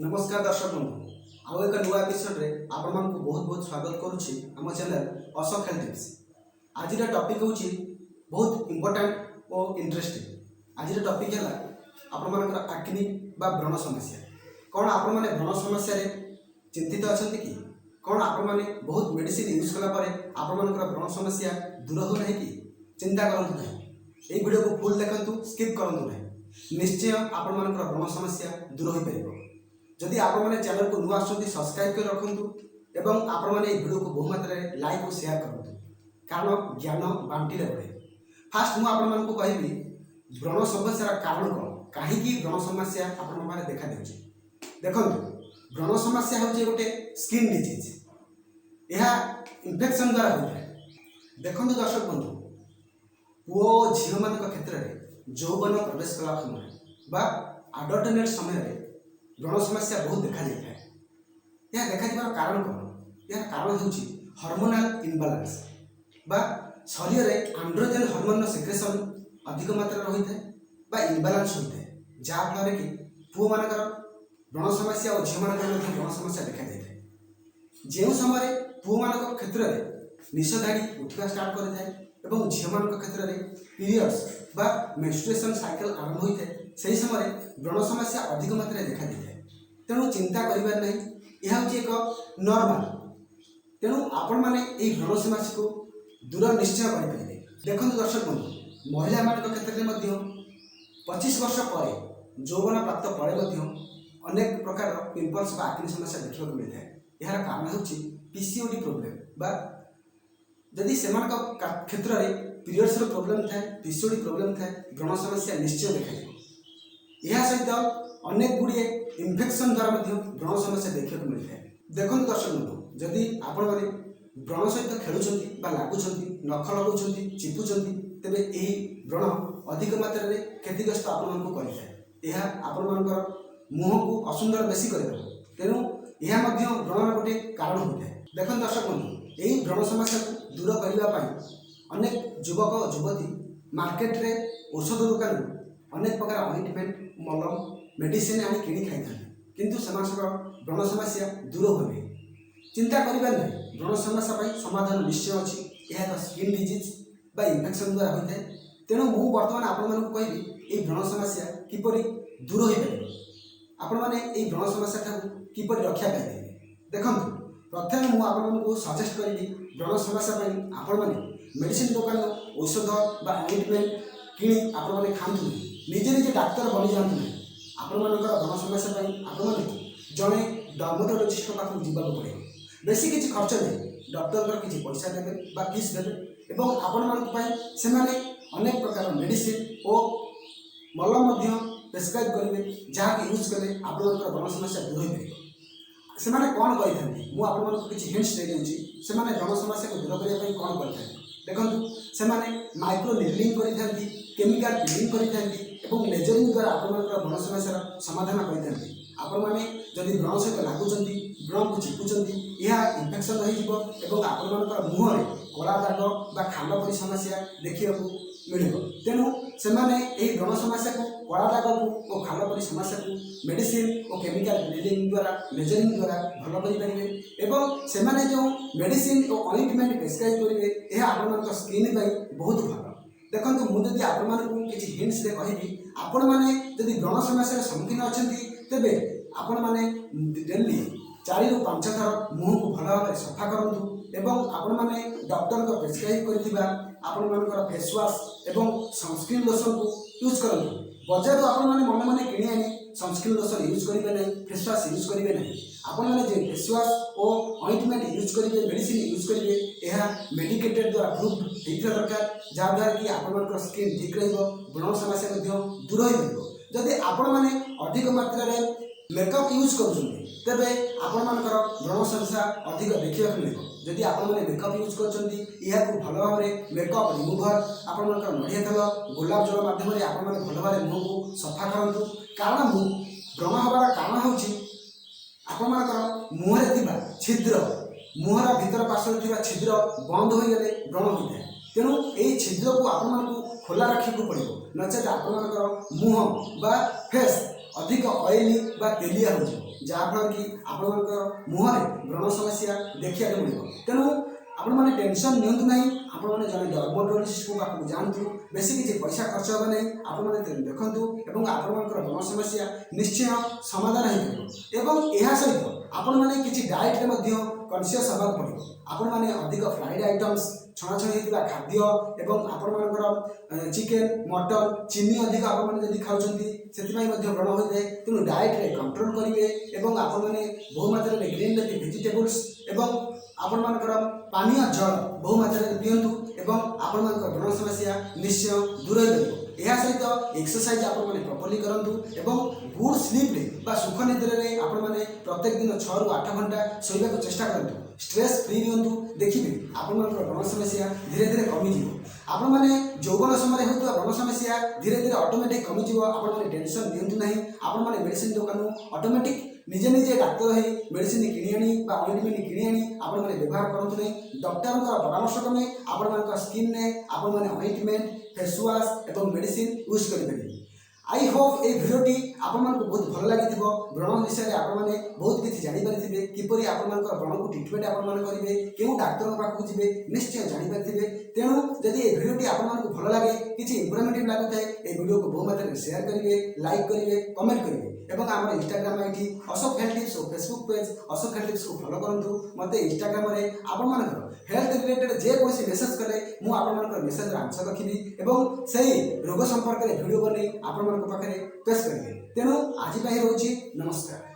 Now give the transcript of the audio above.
नमस्कार दर्शक बंधु आउ एक नुआ एपिसोड रे आपण मानकु बहुत बहुत स्वागत करूछि हम चैनल अशोक हेल्थ टिप्स। आज टॉपिक होछि बहुत इंपोर्टेंट और इंटरेस्टिंग। आज टॉपिक है आपण मानकर एक्ने बा व्रण समस्या। कौन आपण माने व्रण समस्या रे चिंतित अछंती कि कौन आपण माने बहुत मेडिसिन यूज कला परे आपण मानकर व्रण समस्या दूर हो नाही कि चिंता करंतु नाही। ए वीडियो को फुल देखंतु, स्किप करंतु नाही। निश्चय आपण मानकर व्रण समस्या दूर हो परिबो। जदि आपण माने चैनल को नुआ आछंती सब्सक्राइब कर रखंतु एवं आपण माने वीडियो को बहु मात्रा रे लाइक और शेयर करंतु, कारण ज्ञान बांटिले बढे। फास्ट मु आपण मानकु कहबी व्रण समस्या रा कारण कोन, काहे कि व्रण समस्या आपण माने देखा देउची। देखंतु व्रण समस्या होची गोटे स्किन डिजीज। यह इन्फेक्शन द्वारा होता है। देखंतु दर्शक बंधु, पुओ झियो मान क्षेत्र में यौवन प्रवेश कला समय बा अडल्टनेट समय व्रण समस्या बहुत देखा जाता है। यह देखा जाबार कारण कौन? यह कारण होची हार्मोनल इनबालांस बा शरीर में एंड्रोजन हार्मोन सिक्रेशन अधिक मात्रा रही है बा इनबालांस होता है, जहाँ फल कि पुओ मानकर व्रण समस्या और झील मानकर व्रण समस्या देखा जाता है। जो समय पुओ मान क्षेत्र में निषधाड़ी उठा स्टार्ट करें और झील मान क्षेत्र में पीरियड्स बा मेंस्ट्रुएशन साइकिल आरंभ होता है, से समय व्रण समस्या अधिक मात्रा देखा जाता है। तेणु चिंता करिबार नहीं, यह हूँ एक नॉर्मल। तेणु आपण माने एई व्रण समस्या को दूर निश्चय करें। देखो दर्शक बंधु, महिला मान क्षेत्र में 25 वर्ष पर यौवन प्राप्त पर अनेक प्रकार पिंपल्स बा एक्ने समस्या देखा मिलता है। यार कारण होची पीसीओडी प्रॉब्लम बा जदि सेमान क्षेत्र में पीरियड्स प्रॉब्लम थाए, पीसीओडी प्रॉब्लम थाए, व्रण समस्या निश्चय देखा जाए। यह सहित अनेक गुड़िए इन्फेक्शन द्वारा व्रण समस्या देखा मिलता है। देखो दर्शक बंधु, जदि आपण मैंने व्रण सहित खेलुंट लगुंट नख लगाउं चिपुंट तेरे यही व्रण अधिक मात्रा में क्षतिग्रस्त आपको करें। यह आपण मान मुह को असुंदर बेसी कर। तेणु यह व्रण गोटे कारण होता है। देखो दर्शक बंधु, यही व्रण समस्या को दूर करने अनेक युवक और युवती मार्केट रे औषध दुकान अनेक प्रकार ऑइंटमेंट मलम मेडिसिन आनी किणी खाई था, किंतु व्रण समस्या दूर हो नहीं। चिंता करिबार नहीं, व्रण समस्या समाधान निश्चय अच्छी। यह स्किन डिजीज बा इन्फेक्शन द्वारा होता है। तेणु मु बर्तमान आपण मानक कहबी ए व्रण समस्या किपरि दूर हो पारे, आपण माने ए व्रण समस्या किपरि रक्षा पाइबे। देखंतु प्रथम मु आपण मानक सजेस्ट करिबी व्रण समस्या आपण माने मेडिसिन दुकान औषध बा ऑइंटमेंट किणी आपण माने खांतु, निजे निजे डाक्तर बनी जातु नहीं। आपण मानकर व्रण समस्या आपण माने जने डर्मेटोलॉजिस्ट पाखु जीवा पड़े। बेसी किसी खर्च नहीं, डॉक्टर किसी पैसा देवे बा फीस देवे और आपण मानक से अनेक प्रकार मेडिसिन और मलम प्रेस्क्राइब करेंगे, जहाँकि यूज कले आपण व्रण समस्या दूर हो पारे। से कौन करें मुझे किसी हिंट्स दे दूँगी से व्रण समस्या को दूर करने कौन करते। देखो से माइक्रो नीडलिंग करते, केमिकल पिलिंग करते और लेजरिंग द्वारा आपण व्रण समस्या समाधान करते। आपण मैंने जदि व्रण सहित लगुंट व्रण को चिपुंट यह इन्फेक्शन रही आपण मुहर कला दाग बा खाल परी समस्या देखा मिल। तेणु से व्रण समस्या को कला दाग को और खाल परी समस्या को मेडिसिन और केमिकल ब्लीडिंग द्वारा लेजरिंग द्वारा भल करें से जो मेडिसिन और ऑइंटमेंट प्रेस्क्राइब करेंगे यह आपण स्किन बहुत भल। देखो मुझे आपण किसी हिंट्स दे कहबी, आपण मैंने जदि व्रण समस्या सम्मुखीन अच्छा तेरे आपण मैंने डेली 4 ରୁ 5 थर मुह को भल भाव सफा करूँ एवं आपण मैंने डॉक्टर को प्रेस्क्राइब कर फेस वाश एवं सनस्क्रीन लोशन को यूज करूँ। बजार आपण मैंने मन मन कि आनी सनस्क्रीन लोशन यूज करेंगे नहीं, फेस वाश यूज करेंगे नहीं। आपण मैंने जो फेस वाश और ऑइंटमेंट यूज करेंगे, मेडिसिन यूज करेंगे, यह मेडिकेटेड द्वारा प्रूव होता दरकार, जहाँद्वारा कि आपण स्किन ठीक व्रण समस्या दूर हो। जदि आपण मैंने अधिक मात्रा मेकअप यूज कर व्रण समस्या अधिक देखा मिले। जदि आपण मैंने मेकअप यूज कर भल भाव मेकअप रिमूभर आपण नड़िया तेल गोलाप जल मध्यम आपण मैंने भल भाव मुह को सफा करूँ। कारण व्रण हबार कारण हूँ मुहर छिद्र, मुहर भीतर पार्श्व छिद्र बंद हो गले व्रण होता है। तेणु यही छिद्र को आपण खोला रखा पड़ो, नचेत आपण मुह बा फेस अधिक ऑयली बा तेलिया हो जहाँफल कि आपण मुहर व्रण समस्या देखा मिले। तेणु आपण मैंने टेंशन नियंतु नहीं, आपण मैंने जन डर्माटोलॉजिस्ट को पाखक जातु, बेसी किसी पैसा खर्च हे ना, आपण मैंने देखु और आपण व्रण समस्या निश्चय समाधान हो। यह सहित आपण मैंने किसी डाएट कन्सीयस हवा पड़ो। आपण मैंने अधिक फ्राइड आइटम्स छणाछणी होता खाद्य एवं आपण मानकर चिकेन मटन चीनी अधिक आपण मैंने खाऊँ से व्रण होता है। तेणु डाएट रे कंट्रोल करेंगे और आपण मैंने बहु मात्रा में ग्रीन लेफी भेजिटेबल्स एवं आपण मानकर पानीय जल बहु मात्रा में पींतु एवं आपण मानकर व्रण समस्या निश्चय दूर हो। यह सहित एक्सरसाइज आपण मैंने प्रॉपर्ली करंतु एवं गुड स्लीप रे बा सुख निद्रा रे आपण मैंने प्रत्येक दिन 6 ରୁ 8 घंटा सोइबा को चेष्टा करंतु। स्ट्रेस फ्री रहंतु, देखिबे आपण मानकर व्रण समस्या धीरे धीरे कमी जीवो। आपण माने यौवन समय होता व्रण समस्या धीरे धीरे ऑटोमेटिक कमी जीवो। आपण माने टेंशन नियंतु नहीं, आपण माने मेडिसिन दुकान ऑटोमेटिक निजे निजे डाक्तर है मेडिसिन किणी आनी बा ऑइंटमेंट किणी आनी आपण माने व्यवहार करंतु नहीं। डॉक्टर का परामर्श क्रमे आपण मानकर स्किन ने आपण माने ऑइंटमेंट फेस वाश एवं मेडिसिन यूज करें। आई होप ये भिडियोटी आपण बहुत भल लगी व्रण विषय में आपण मैंने बहुत किसी जानीपारे किपरि आपण व्रण को ट्रिटमेंट आपण करेंगे क्यों डाक्तर पाखक जी निश्चय जानीपारे। तेणु जदि ये भिडियोटी आपण भल लगे किसी इनफॉर्मेटिव लगुता है ये वीडियो को बहु मात्रा शेयर करेंगे, लाइक करेंगे, कमेंट करेंगे और आम Instagram ID Ashok health tips और Facebook page Ashok health tips को फॉलो करूँ। मत इंस्टाग्राम में आपण हेल्थ रिलेटेड जेकोसी मेसेज कले मुझे मेसेज आंसर रखी और सही रोग संपर्क में वीडियो बन आपण पाखे पेश करेंगे। तेणु आज रोचे नमस्कार।